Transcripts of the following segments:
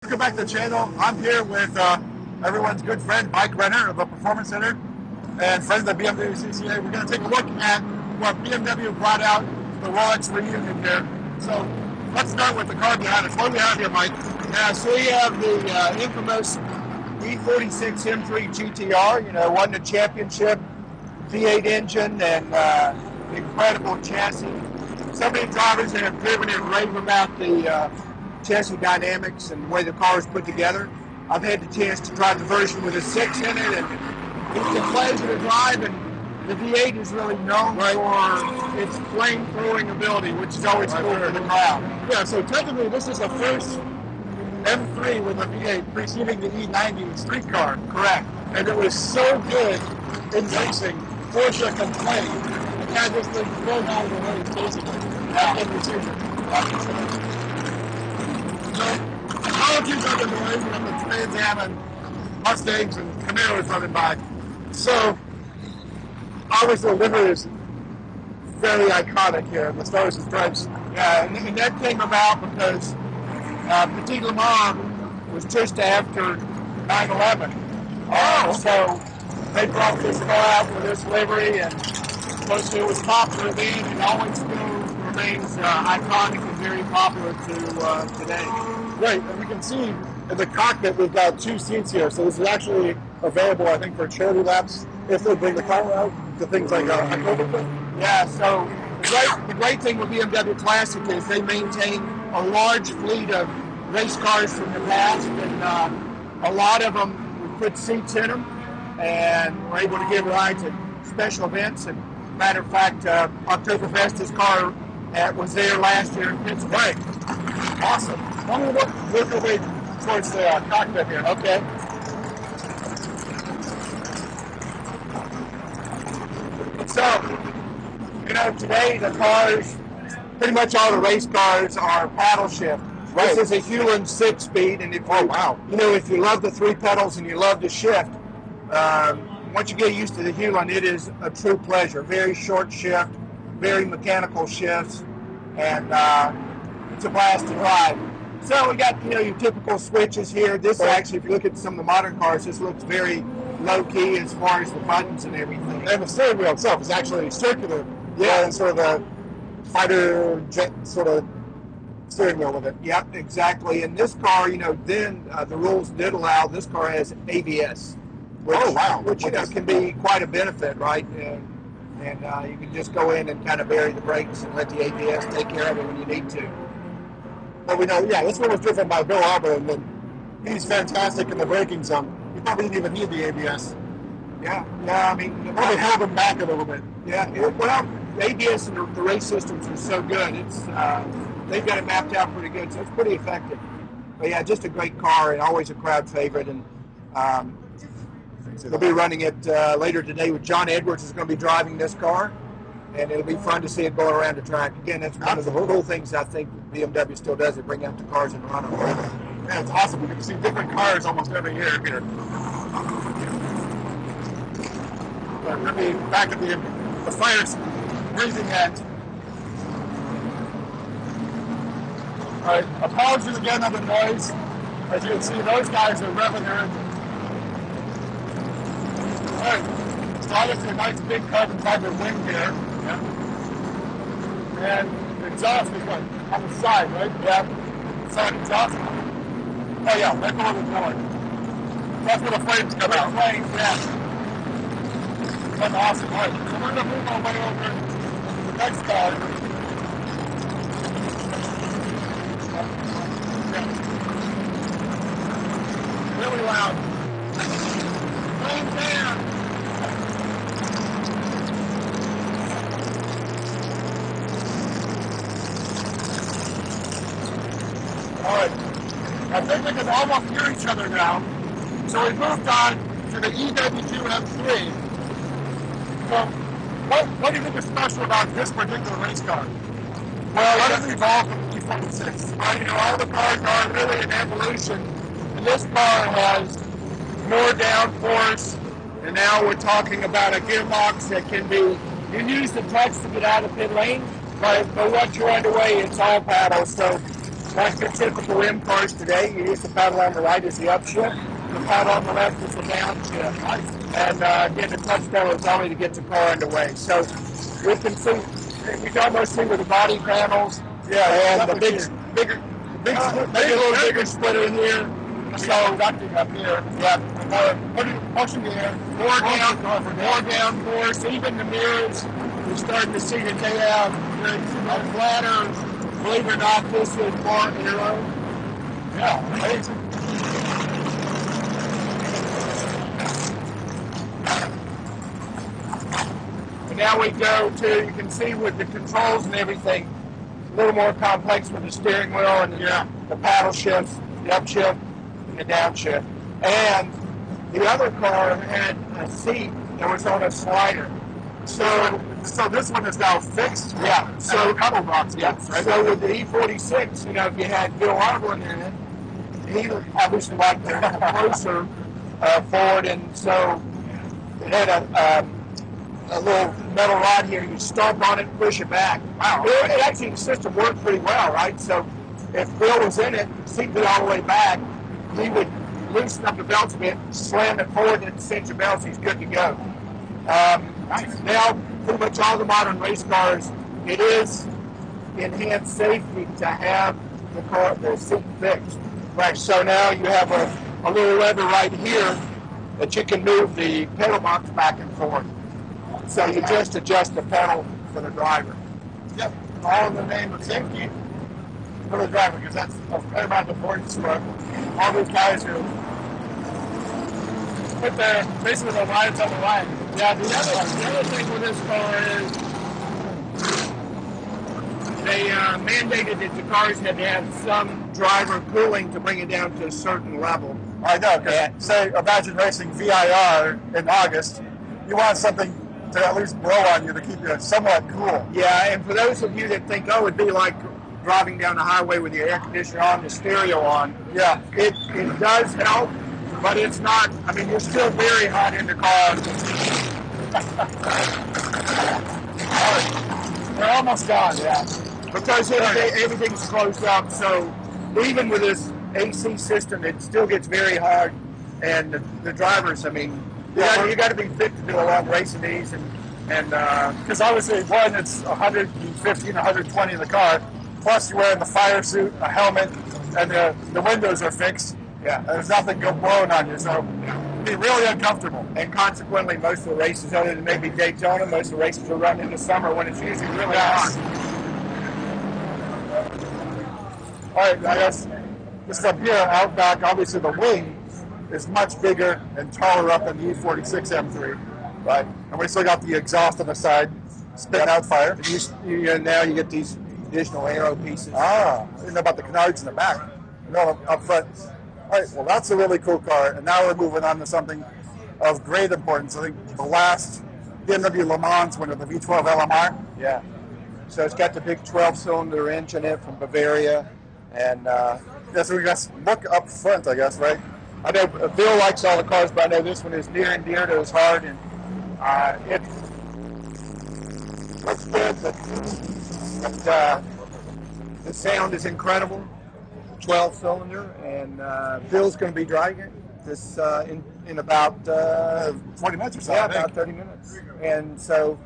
Welcome back to the channel. I'm here with everyone's good friend, Mike Renner of the Performance Center, and friends of the BMW CCA. We're going to take a look at what BMW brought out for the Rolex reunion here. So let's start with the car behind us. What do we have here, Mike? Yeah, so we have the infamous E46 M3 GTR. You know, won the championship, V8 engine, and incredible chassis. So many drivers that have driven and rave about the chassis dynamics and the way the car is put together. I've had the chance to drive the version with a 6 in it, and it's a pleasure to drive. And the V8 is really known for its flame-throwing ability, which is always cool for the crowd. Yeah, so technically this is the first M3 with a V8 preceding the E90 street car. Correct. And it was so good in racing, Porsche complained and had this thing thrown out of the race, basically, after the season. So, apologies on the noise, we have the Trans Am and Mustangs and Camaros running by. So, obviously the livery is very iconic here, the Stars and Stripes. Yeah, and that came about because Petit Le Mans was just after 9/11. So they brought this car out with this livery, and of course it was popular then and always still remains iconic and very popular to today. Right, and we can see in the cockpit we've got 2 seats here, so this is actually available, I think, for charity laps if they bring the car out to things like a Cobra. Yeah, so the great thing with BMW Classic is they maintain a large fleet of race cars from the past, and a lot of them, we put seats in them, and we're able to give rides at special events. And matter of fact, Oktoberfest, this car was there last year in Pittsburgh. Awesome. I'm going to work our way towards the cockpit here. Okay. So, you know, today the cars, pretty much all the race cars are paddle shift. Right. This is a Hewland 6-speed, and if you know, if you love the 3 pedals and you love to shift, once you get used to the Hewland, it is a true pleasure. Very short shift, very mechanical shifts, and it's a blast to drive. So we got, you know, your typical switches here. This actually, if you look at some of the modern cars, this looks very low key as far as the buttons and everything. And the steering wheel itself is actually circular. Yeah, and sort of a fighter jet sort of steering wheel with it. Yep, exactly. And this car, you know, then the rules did allow, this car has ABS. Which, which you know, can be quite a benefit, right? And you can just go in and kind of vary the brakes and let the ABS take care of it when you need to. But we know, yeah, this one was driven by Bill Auburn, and he's fantastic in the braking zone. He probably didn't even need the ABS. Yeah, I mean, it probably held him back a little bit. Yeah, well, the ABS and the race systems are so good. It's they've got it mapped out pretty good, so it's pretty effective. But yeah, just a great car and always a crowd favorite. And they'll be running it later today with John Edwards is going to be driving this car, and it'll be fun to see it going around the track. Again, that's one of the cool things I think BMW still does. They bring out the cars and run them. Yeah, it's awesome. We get to see different cars almost every year here. We're going to be back at the fire's breathing end. Alright, apologies again on the noise. As you can see, those guys are revving their engines. Alright, so obviously a nice big carbon fiber wing here. Yeah. And the exhaust is what? On the side, right? Yeah. Side exhaust. Oh yeah, right below the door. That's where the flames come out. Flames, yeah. That's awesome. Alright, so we're going to move our way over to the next car. Really loud. Flames down. Alright, I think we can almost hear each other now. So we moved on to the E92 M3. So, what do you think is special about this particular race car? Well, it has evolved from the E46. You know, all the cars are really an evolution. And this car has more downforce, and now we're talking about a gearbox that can be, you use the clutch to get out of pit lane, but once you're underway, it's all paddle. So Like the typical M cars today, you use the paddle on the right as the upshift, the paddle on the left is the downshift. And again, the touch pedal is only to get the car underway. So we can see, you can almost see with the body panels, and the bigger, maybe a little bigger splitter in here. So ducting up here, pushing there, more down force. Even the mirrors, we're starting to see that they have a flatter. Believe it or not, this is more aero. Yeah, amazing. And now we go to, you can see with the controls and everything, a little more complex with the steering wheel and the paddle shifts, the upshift, and the downshift. And the other car had a seat that was on a slider. So this one is now fixed. Yeah. So pedal box. Yeah. Right? So with the E46, you know, if you had Bill Hartland in it, he obviously liked to have closer forward, and so it had a little metal rod here. You stomp on it and push it back. Wow. It actually, the system worked pretty well, right? So if Bill was in it, seat be all the way back, he would loosen up the belts a bit, slam it forward, and cinch the belts. He's good to go. Now, pretty much all the modern race cars, it is enhanced safety to have the seat fixed. Right. So now you have a little lever right here that you can move the pedal box back and forth. So you just adjust the pedal for the driver. Yep. All in the name of safety for the driver, because that's about the importance for all these guys who put their basically their lives on the line. Yeah, the other thing with this car is they mandated that the cars had to have some driver cooling to bring it down to a certain level. I know, because say, imagine racing VIR in August, you want something to at least blow on you to keep you somewhat cool. Yeah, and for those of you that think, oh, it'd be like driving down the highway with the air conditioner on, the stereo on, yeah, it does help. But it's not, I mean, you're still very hot in the car. They're almost gone, yeah. Because everything's closed up, so even with this AC system, it still gets very hard. And the drivers, I mean, you got to be fit to do a long race of these. And because obviously, one, it's 115, 120 in the car, plus you're wearing the fire suit, a helmet, and the windows are fixed. Yeah, there's nothing blowing on you, so it'd be really uncomfortable. And consequently, most of the races, other than maybe Daytona, most of the races are run in the summer when it's usually really hot. All right, I guess just up here, out back, obviously the wing is much bigger and taller up than the E46 M3, right? And we still got the exhaust on the side, spitting out fire. And now you get these additional aero pieces. Ah, I didn't know about the canards in the back. No, up front. All right, well, that's a really cool car, and now we're moving on to something of great importance. I think the last BMW Le Mans winner, the V12 LMR. Yeah. So it's got the big 12-cylinder engine in it from Bavaria, and so we got look up front, I guess, right? I know Bill likes all the cars, but I know this one is near and dear to his heart, and it looks good, but the sound is incredible. 12-cylinder, and Bill's going to be driving it this in about 20 minutes or so. Yeah, about 30 minutes. And so,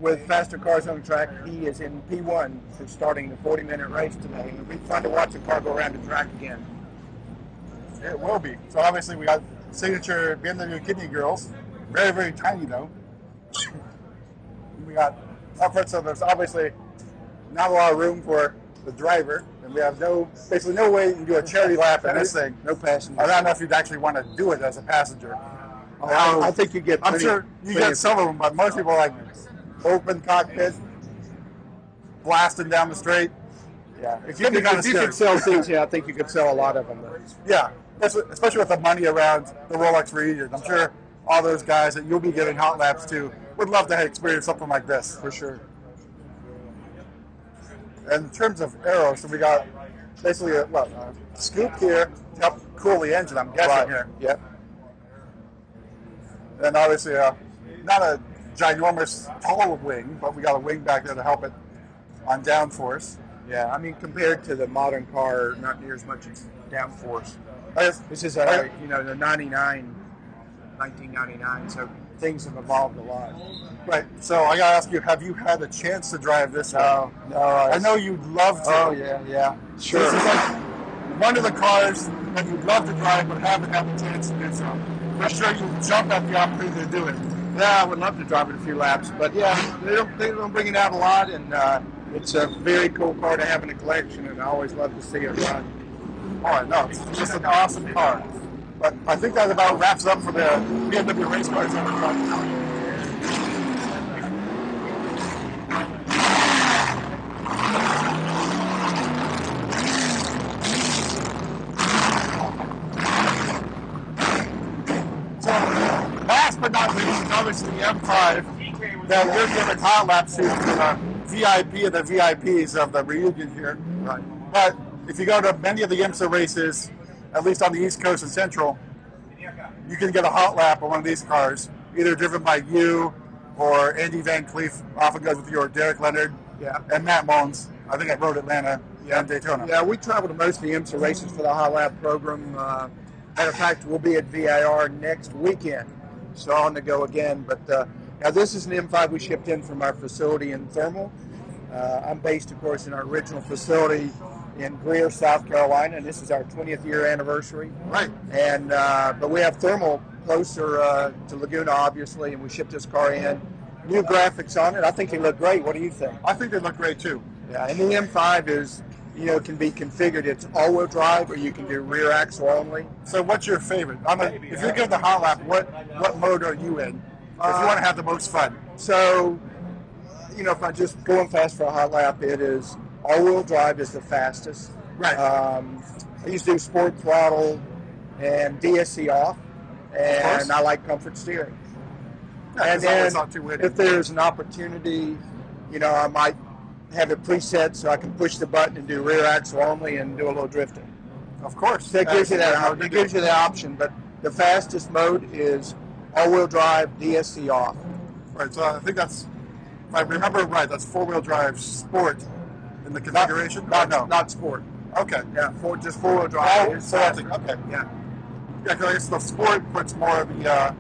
with faster cars on the track, he is in P1 for starting the 40-minute race today. It'll be fun to watch the car go around the track again. It will be. So obviously we got signature BMW kidney girls, very, very tiny though. We got up front, so there's obviously not a lot of room for the driver, and we have basically no way you can do a charity lap in this thing. No passenger. I don't know if you'd actually want to do it as a passenger. I think you get. I'm sure you get some of them, but most people like open cockpit, blasting down the straight. Yeah, if you could sell things, I think you could sell a lot of them. Yeah, especially with the money around the Rolex region. I'm sure all those guys that you'll be giving hot laps to would love to experience something like this. For sure. And in terms of aero, so we got basically a scoop here to help cool the engine, I'm guessing here. Yep. And obviously not a ginormous tall wing, but we got a wing back there to help it on downforce. Yeah, I mean, compared to the modern car, not near as much downforce. This is you know, the 1999, so things have evolved a lot. Right. So I gotta ask you, have you had a chance to drive this one? No. I know you'd love to. Oh yeah, sure. This is like one of the cars that you'd love to drive but haven't had a chance to do so. For sure you jump at the opportunity to do it. Yeah, I would love to drive it a few laps, but yeah, they don't bring it out a lot, and it's a very cool car to have in a collection, and I always love to see it run. All right, no, it's just an awesome car. But I think that about wraps up for the BMW race cars on the front. Last but not least is obviously the M5 that you're giving hot laps to the VIP of the VIPs of the reunion here. Right. But if you go to many of the IMSA races, at least on the East Coast and Central, you can get a hot lap on one of these cars, either driven by you or Andy Van Cleef, often goes with you, or Derek Leonard, and Matt Mullins. I think at Road Atlanta and Daytona. Yeah, we travel to most of the IMSA races for the hot lap program. Matter of fact, we'll be at VIR next weekend, so on the go again. But now this is an M5 we shipped in from our facility in Thermal. I'm based, of course, in our original facility in Greer, South Carolina, and this is our 20th year anniversary. Right. And but we have Thermal closer to Laguna, obviously, and we shipped this car in. New graphics on it. I think they look great. What do you think? I think they look great too. Yeah, and the M5 is, you know, can be configured. It's all-wheel drive, or you can do rear axle only. So what's your favorite? If you're giving the hot lap, what mode are you in? If you want to have the most fun. So, you know, if I'm just going fast for a hot lap, it is all-wheel drive is the fastest. Right. I used to do sport throttle and DSC off, and I like comfort steering. Yeah, and then not too windy. If there's an opportunity, you know, I might have it preset so I can push the button and do rear axle only and do a little drifting. Of course. That gives you that. It gives you the option, but the fastest mode is all-wheel drive, DSC off. Right. So I think that's, if I remember right, that's four-wheel drive sport in the configuration. Not sport. Okay. Yeah, just four-wheel drive. Okay. Yeah. Yeah, because I guess the sport puts more of the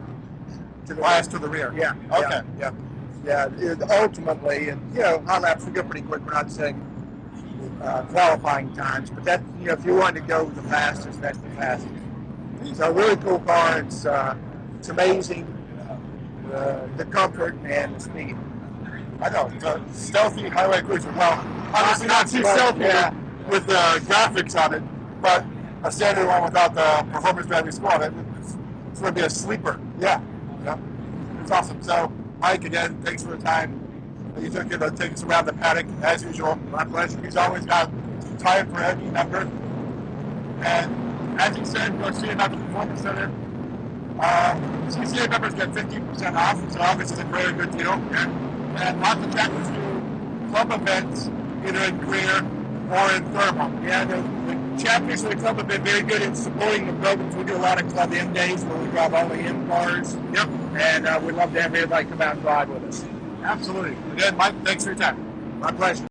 bias to the rear. Yeah. Okay. Yeah. Ultimately, and you know, hot laps will go pretty quick. We're not saying qualifying times, but that, you know, if you want to go the fastest, that's the fastest. So a really cool car. It's amazing, the comfort and the speed. I know, it's a stealthy highway cruiser. Well, obviously not too stealthy with graphics on it, but a standard one without the performance driving score on it. It's going to be a sleeper. Yeah. It's awesome. So, Mike, again, thanks for the time that you took to take us around the paddock, as usual. My pleasure. He's always got time for every number. And as you said, go see him at the Performance Center. CCA members get 15% off, so obviously it's a very good deal. And lots of champions do club events, either in Greer or in Thermal. Yeah, the champions of the club have been very good in supporting the programs. We do a lot of Club M days where we drive only M cars. Yep. And we'd love to have everybody come out and ride with us. Absolutely. Again, Mike, thanks for your time. My pleasure.